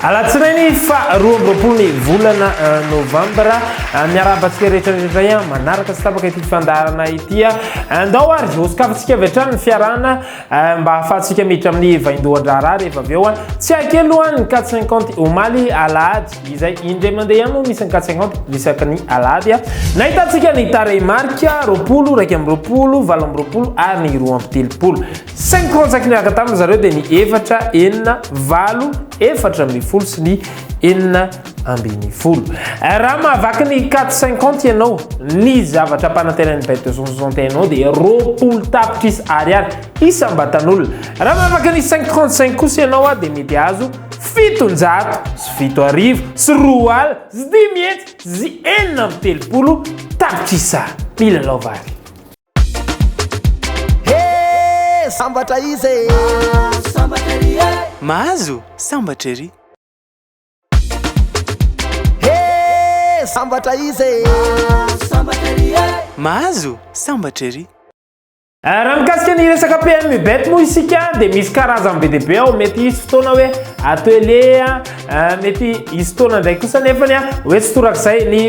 alatsinainy fa roa amby volana novambra miarabantsika rehetrarehetra ihany manaraka sy tapaka ity fandarana ity andao ary osikafatsika avy hatrany ny fiarahana mba ahafahantsika miditra amin'ny vaindohan-draharaha rehefa avy eo tsy haky aloha ny 450 omaly alahady izay indray mandeha ihany moa misy ny 450 isaky ny alahady nahitantsika ny tarehy marika roapolo raiky amby roapolo valo amby roapolo ary ny roa amby telopolo 5 niaraka tamin'ny zareo dia ny efatra enina valo efatra amby folo sy ny enina ambiny folo raha mahavaky ny 450 ianao ny zavatra mpanantenany bet 261 dia roapolo tapitrisy ariary isam-batan'olona raha mahavaky ny 535 kosa ianao dia mety azo fitonjato sy fito arivo sy roa aly sy dimy hetsy sy enina amby telopolo tapitrisa mila laovary sambatra izy mahazo sambatra ery sambatra izy mahazo sambatra ery raha mikasika ny resaka PMU bet moa isika dia misy karazany be dia be ao mety isy fotoana hoe atelier mety isy fotoana ndraiky kosa nefany hoe tsy torak'izay ny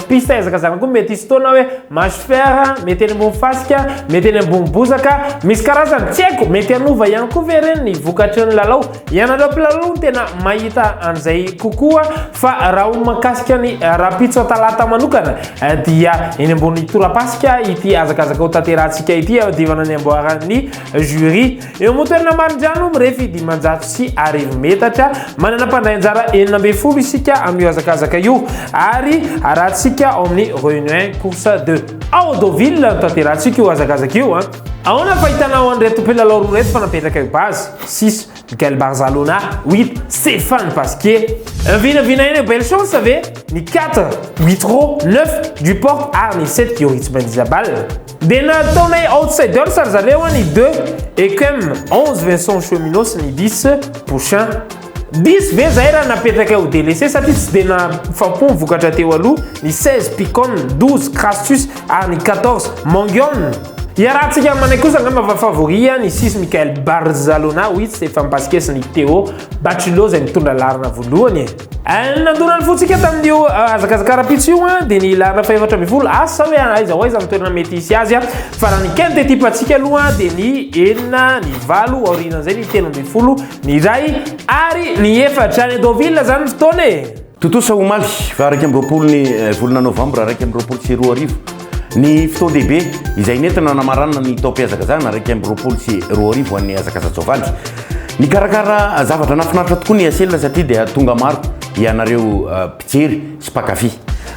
piste ezakazana koa mety isy fotoana hoe marche fer mety eny ambony fasika mety eny ambony bozaka misy karazany tsy haiko mety anova ihany koa ve reny ny vokatry ny lalao ianareo mpilalao no tena mahita an'izay kokoa fa raha olo makasika ny rapitso talata manokana dia eny ambony torapasika ity azakazaka ho tanterahantsika ity divana ny amboarany jury eo moa toerana marindrano mirefy dimanjato sy arivo metatra manana mpandraynjara enina amby folo isika amin'io azakazaka io ary arahantsika ao amin'ny réunion course 2 ao Deauville tanterahantsika io azakazaka io ahoana fahitanao an'ireto mpilalao roa reto fa napetraka io base 6 Michael Barzalona 8 Stéphane Pasquier vinavina eny belle chance ave ny 4 Huitro 9 Duport ary ny 7 Kioritz Benzabal dia nataonay outsiders ary zareo ny 2 Ekem 11 Vincent Cheminot sy ny 10 Pouchin 10 ve zay raha napetraka eo délaissé satria tsy dia nafampo vokatra teo aloha ny 16 Picon 12 Crassus ary ny 14 Mangione iarahantsika manay kosa angamba favori ny 6 Michael Barzalona 8 Stéphane Pasquier sy ny Théo Bachelot zay mitondra larina voalohany nandona ny fotsika tamin'io azakazaka rapitso io dia ny larina faefatra amby folo asa hoe aiza ho aiza mitoerana mety isy azy fa raha ny quinte tipatsika aloha dia ny enina ny valo aorinan'izay ny telo amby folo ny ray ary ny efatra ny Deauville zany ny fotoana totosa omaly fa raiky amby roapolo ny volana novambra raiky amby roapolo sy roa arivo ny fotoan-dehibe izay nentina namaranana ny taom-piazakazana raiky amby roapolo sy roa arivo ho an'ny azakazatsovandy ny karakara zavatra nafinaritra tokoa ny aselina satria dia tonga maro ianareo mpijery sy mpakafy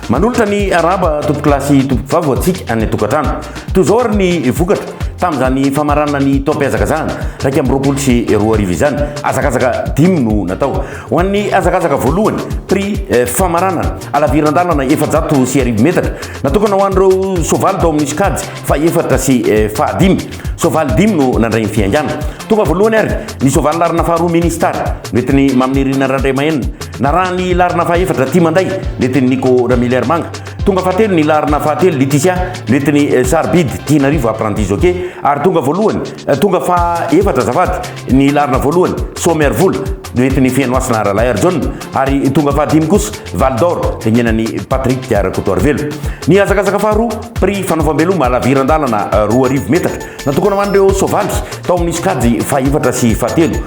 manolotra ny araba tompokilasy tompokivavy atsika any tokantrano toy izao ary ny vokatra tamin'izany famaranana ny taom-piazakazana raiky amby roapolo sy roa arivo izany azakazaka 10 no natao ho an'ny azakazaka voalohany prix famaranana alavirandalana 700 sy arivo metatra natokana ho an'ireo sovaly tao amin'ny skady fa efatra sy fahadimy sovaly 10 no nandray ny fiangana tonga voalohany ary ny sovaly larina faharoa ministar netiny maminirina randray mahenina na raha ny larina fahaefatra ty manday netiny Nico Ramiller Manga tonga fahatelo ny larina fahatelo Leticia netiny Sarbide Tinarivo apprenti jockey ary tonga voalohany tonga fahaefatra zafady ny larina voalohany Sommer Vol netiny Fianoasina Ralair John ary tonga fahadimy kosa Val d'Or tenenany Patrick Tiara-Kotoarvelo ny azakazaka faharoa prix fanaovam-beloma alavirandalana 2 arivo metatra natokana ho an'ireo sovaly tao amin'ny skady fahaefatra sy fahatelo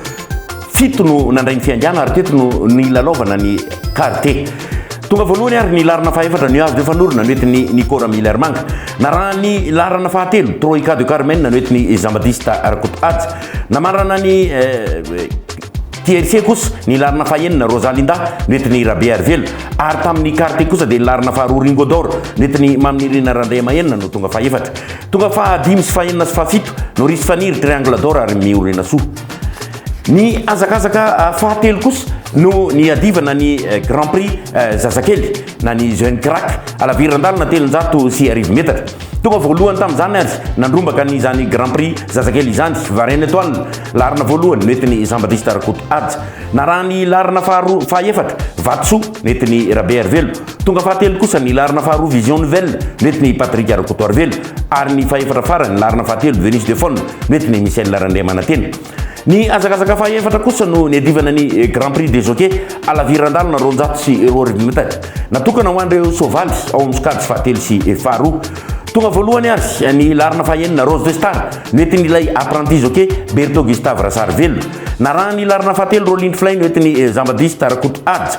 fito no nandray ny fiangana ary teto no ny lalaovana ny karté tonga voalohany ary ny larina fahaefatra nuage de fanorona noetiny Nico Ramiller Manga na raha ny larina fahatelo Troika de Carmen noetiny Jean-Baptiste Arcotot namarana ny TRC kosa ny larina fahaenina Rosalinda noetiny Rabe Arvelo ary tamin'ny karté kosa dia larina faharoa Ringo d'Or noetiny maminirina randray mahenina no tonga fahaefatra tonga fahadimy sy fahenina sy fahafito Noris Faniry Triangle d'Or ary miorina soa ny azakazaka fahatelo kosa no ny adivana ny Grand Prix Zazakely na ny Jeune Crack alavirandalana 700 sy arivo metatra tonga voalohany tamin'izany azy nandrombaka ny zany Grand Prix Zazakely izany Varenne Étoile larina voalohany netiny Jean-Baptiste Arcotot na raha ny larina fahaefatra Vatso netiny Rabe Arvelo tonga fahatelo kosa ny larina faharoa Vision Nouvelle netiny Patrick Arcotoarvelo ary ny fahaefatra farany larina fahatelo Venus de Fon netiny Michel Larandriamanantena ny azakazaka fahaefatra kosa no ny adivana ny grand prix des hockey alavirandalana 200 metatra natokana ho an'ireo soavaly ao amin'ny sokady fahatelo sy faharoa tonga voalohany ary ny larina fahaenina Rose de Star noetiny ilay apprenti hockey Berto Gustave Rasarvelo naraha ny larina fahatelo Roline Flay noetiny Zambadis Tarakoto Adja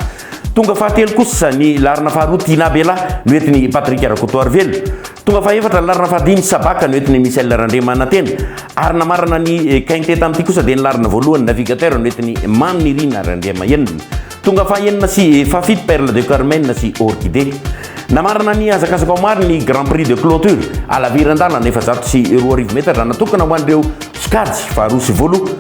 tonga fahatelo kosa ny larina faharoa Tina Bela noetiny Patrick Arakoto Arvelo tonga fahaefatra ny larina fahadimy Sabaka noetiny Michel Randremanantena ary namarana ny quintet amity kosa dia ny larina voalohany navigateur noetiny Manirina Randremaenina tonga fahaenina sy fahafito Perle de Carmen sy Orchidée namarana ny azakazaka ao maro ny grand prix de clôture alavirandalana 400 metatra natokana ho an'ireo skady faharoa sy voaloha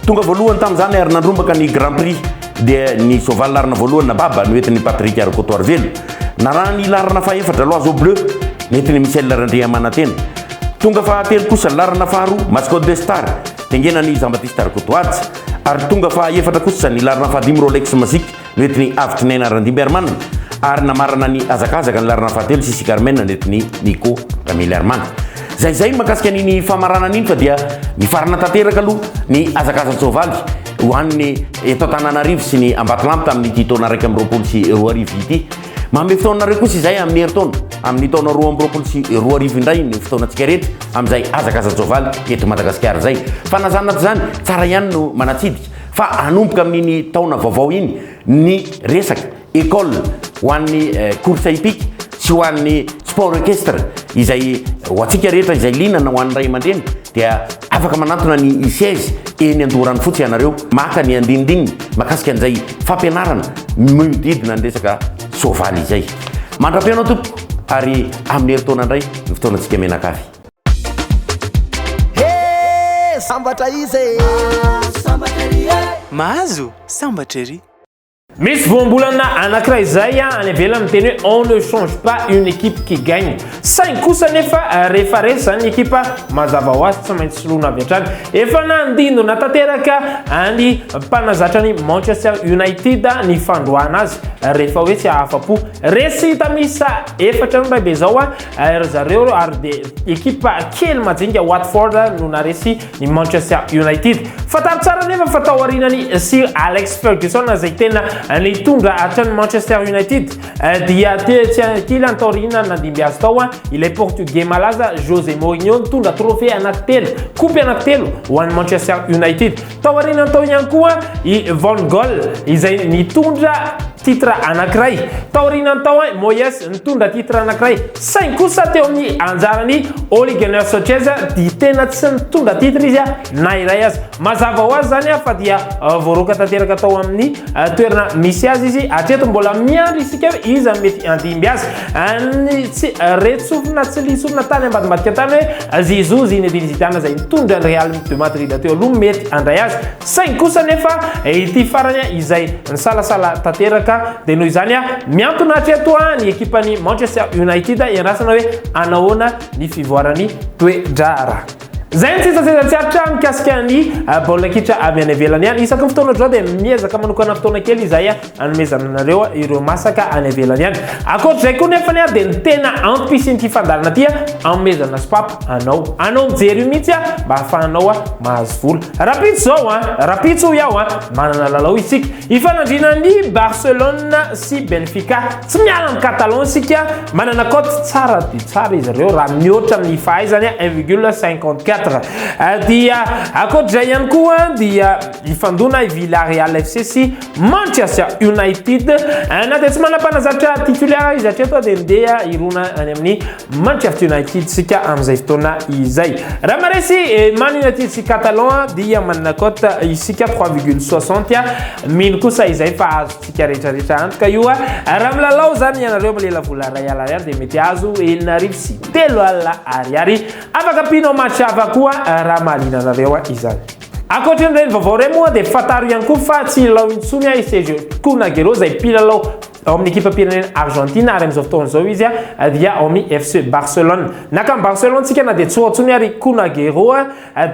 tonga voalohany tamin'izany ary nandrombaka ny grand prix dia ny soavaly larina voalohany na baba noetiny Patrick Arakoto Arvelo naraha ny larina fahaefatra Loiseau bleu noetiny Michel Randriamanantena tonga fahatelo kosa larina faharoa Mascotte de Star tengena ny Jean-Baptiste Arakoto Adja ary tonga fahaefatra kosa ny larina fahadimy Rolex Magique noetiny Avitrinena Randimberman ary namarana ny azakazaka ny larina fahatelo Sissi Carmen noetiny Nico Ramily Armand zay makasika ny famarana an'iny fa dia ny farana tanteraka aloha ny azakazaka soavaly ho an'ny eto Antananarivo sy ny Ambatolampy tamin'ny taona 120 ity mamy fotoanareo kosa izay amin'ny heritaona amin'ny taona 20 indray ny fotoanantsika rehetra amin'izay azakazaka soavaly eto Madagasikara zay fa nazanatra zany tsara ihany no manatsidika fa anomboka amin'iny taona vaovao iny ny resaka école ho an'ny course hippique sy ho an'ny sport équestre izay ho antsika rehetra izay linana ho an'ny ray aman-dreny dia afaka manantona ny siège eny Andoran'ny Fotsy ianareo maka ny andinidininy makasika an'izay fampianarana mididina ny resaka soavaly izay mandra-pianao tompoko ary amin'ny heritaona indray ny fotoanantsika menakavy sambatra izy mahazo sambatra ery Miss voambolana anankiray zay any ivelany miteny hoe on ne change pas une équipe qui gagne. Saingy kosa nefa rehefa resy zany ekipa mazava ho azy tsy maintsy soloana avy hatrany. Efa nandindo natanteraka ny mpanazatra ny Manchester United ny fandroana azy rehefa hoe tsy ahafa-po. Resy tamisa efatra no be zao zareo ary de ekipa kely majinika Watford no naresy ny Manchester United. Fataro tsara nefa fatao arinany Sir Alex Ferguson zay tena ny tondra atrany Manchester United dia kely antaorina nandimby azy tao ilay portugais malaza José Mourinho tondra trophée anankitelo coupe anankitelo ho an'ny Manchester United. Tao arinany tao ihany koa i Van Gaal izay nitondra titre anankiray. Tao arinany tao Moyes nitondra titre anankiray. Saingy kosa teo amin'ny anjarany Ole Gunnar Solskjaer dia tena tsy nitondra titre izy na iray azy. Mazava ho azy zany fa dia voaroka tanteraka tao amin'ny toerana misy azy izy atreto mbola miandry isika izy mety andimby azy tsy retsofina tsy lisofina tany ambadimbadika tany hoe Zizou Zinedine Zidane zay nitondra ny Real de Madrid teo aloha mety andray azy. Saingy kosa nefa ity farany izay nisalasala tanteraka de noho izany miantona atreto ny ekipany Manchester United iandrasana hoe anahoana ny fivoarany toe-draharaha. Zay tsitsatsatsatra mikasika ny baolina kitra avy any ivelany any isaky fotoana zao dia miezaka manokana fotoana kely izay anomezana anareo ireo masaka any ivelany any. Ankoatr'izay koa nefa dia ny tena ampisin'ity fandarana ty anomezana spap anao mijery io mihitsy mba ahafahanao mahazo vola. Rapitso zao rapitso iaho manana lalao isika ifanandrina ny Barcelona sy Benfica tsy miala amin'ny Catalan sika manana cote tsara dia tsara izy ireo raha mihoatra amin'ny fahaizany 1,54 dia akoatr'izay ihany koa dia ifandona i Villarreal FC sy Manchester United na dia tsy manam-panazatra titulaire izy atreto dia ndeha irona any amin'ny Manchester United sika amin'izay fotoana izay. Raha maresy Man United sy Catalan dia manana cote isika 3,60 mino kosa izay fa azontsika rehetrarehetra antoka io raha milalao zany ianareo malela vola ray alariary dia mety azo 7 alariary afaka pinao match hafa koa raha malina anareo izany. Ankoatran'ireny vaovao iray moa dia fataro ihany koa fa tsy lalao intsony i Sergio Kun Aguero zay mpilalao ao amin'ny ekipa pirenena Argentine ary amin'izao fotoana izao izy dia ao amin'ny FC Barcelone. Nakam Barcelone tsika na dia tsy ohatsony ary Kun Aguero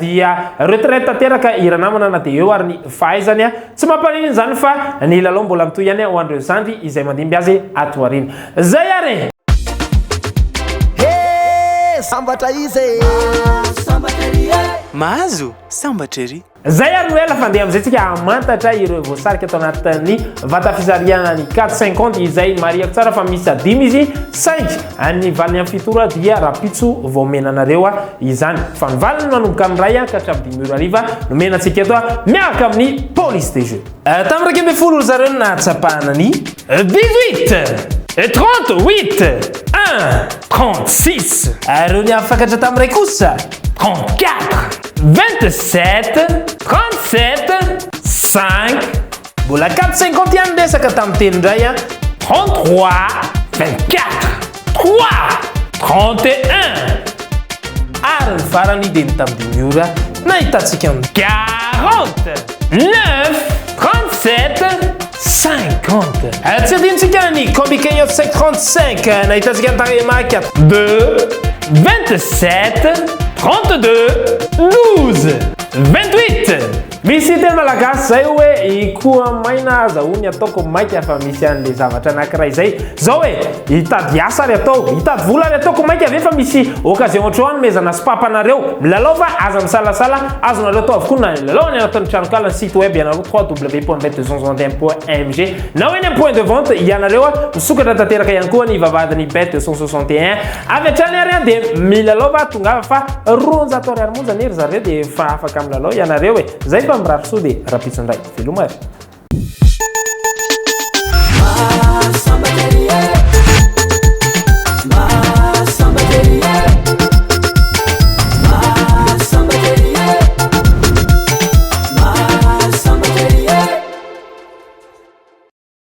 dia retraite tanteraka iranamana na dia eo ary ny fahaizany tsy mampanino zany fa ny lalao mbola mitoy ihany ho an'ireo zandry izay mandimby azy ato aoriana. Zay ary sambatra izy mahazo sambatra ery zay ary noela fandeha am'izay tsika amantatra ireo voasarika atao anatin'ny vata fizariana ny 450 izay mariako tsara fa misy 5 izy 5 ny valiny amin'ny fitora dia rapitso voamenanareo izany fa ny valiny manomboka amin'ray ka hatramin'ny 5 ariva nomenantsika eto miaraka amin'ny police de jeu tamin'ny raika amby folo zareo nahatsapahana ny 18 38 1 36 areo ny afakatra tamin'ray kosa 34 27 37 5 mbola 450 ihany resaka tamin'ny telo indray 33 24 3 31 ary ny farany dia ny tamin'ny ora nahitantsika amin'ny 40 9 37 50 tsy adinontsika ny combiqué 535 nahitantsika ny taremarka 2 27 32 12 28 misy tena malagasy zay hoe ikoa maina azahoany ataoko mainky afa misy an'le zavatra anankiray zay zao hoe hitady asa ary atao hitady vola ary ataoko mainky avy efa misy occasion ohatrany mezana spapanareo milalao fa aza misalasala azonareo atao avokoa na milalao ny anatin'ny tranokala site web ianareo www.bet261.mg na hoe ny amin'ny point de vente ianareo misokatra tanteraka ihany koa ny vavadiny bet261 avy hatrany ary dia milalao fa tongava fa 200 ariary monja nery zareo dia fa afaka milalao ianareo e zay fa mirary so dia rapitso indray velomary